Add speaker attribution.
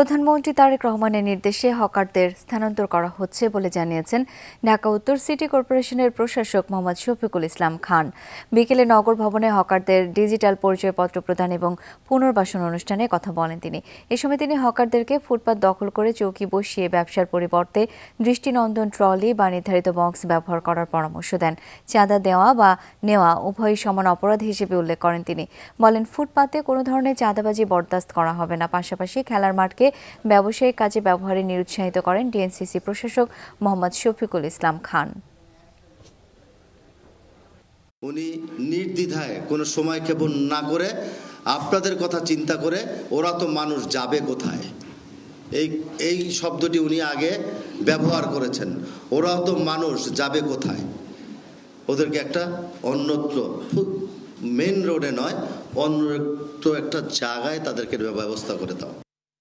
Speaker 1: প্রধানমন্ত্রী তারেক রহমানের নির্দেশে হকারদের স্থানান্তর করা হচ্ছে বলে জানিয়েছেন ঢাকা উত্তর সিটি কর্পোরেশনের প্রশাসক মোহাম্মদ শফিকুল ইসলাম খান। বিকেলে নগর ভবনে হকারদের ডিজিটাল পরিচয়পত্র প্রদান এবং পুনর্বাসন অনুষ্ঠানে কথা বলেন তিনি। এ সময় তিনি হকারদেরকে ফুটপাত দখল করে চৌকি বসিয়ে ব্যবসার পরিবর্তে দৃষ্টিনন্দন ট্রলি বা নির্ধারিত বক্স ব্যবহার করার পরামর্শ দেন। চাঁদা দেওয়া বা নেওয়া উভয়ই সমান অপরাধ হিসেবে উল্লেখ করেন তিনি। বলেন, ফুটপাতে কোনো ধরনের চাঁদাবাজি বরদাস্ত করা হবে না। পাশাপাশি খেলার মাঠকে ব্যবসায়িক কাজে ব্যবহারে নিরুৎসাহিত করেন ডিএনসিসি প্রশাসক মোহাম্মদ শফিকুল ইসলাম খান।
Speaker 2: উনি নির্দ্বিধায় কোনো সময় ক্ষেপণ না করে আপনাদের কথা চিন্তা করে ওরা তো মানুষ যাবে কোথায়, এই শব্দটি উনি আগে ব্যবহার করেছেন। ওরা তো মানুষ যাবে কোথায়, ওদেরকে একটা অন্যত্র মেন রোডে নয় অন্যত্র একটা জায়গায় তাদেরকে ব্যবস্থা করে দাও।